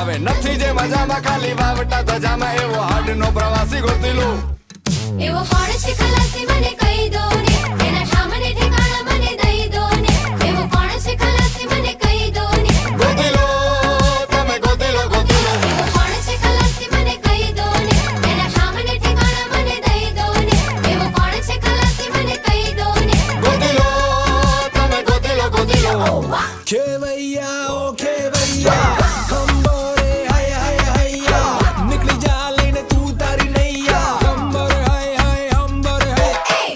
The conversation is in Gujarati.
હવે નથી જે મજામાં ખાલી વાવટા ધજામાં એવો હાડનો પ્રવાસી ગોતી લો એવો કોણ છે ખલાસી મને કહી દો ને એના સામને ઠેકાણા મને દઈ દો ને એવો કોણ છે ખલાસી મને કહી દો ને ગોતી લો તમે ગોતી લો એવો કોણ છે ખલાસી મને કહી દો ને એના સામને ઠેકાણા મને દઈ દો ને એવો કોણ છે ખલાસી મને કહી દો ને ગોતી લો તમે ગોતી લો ખેવૈયા ઓ ખેવૈયા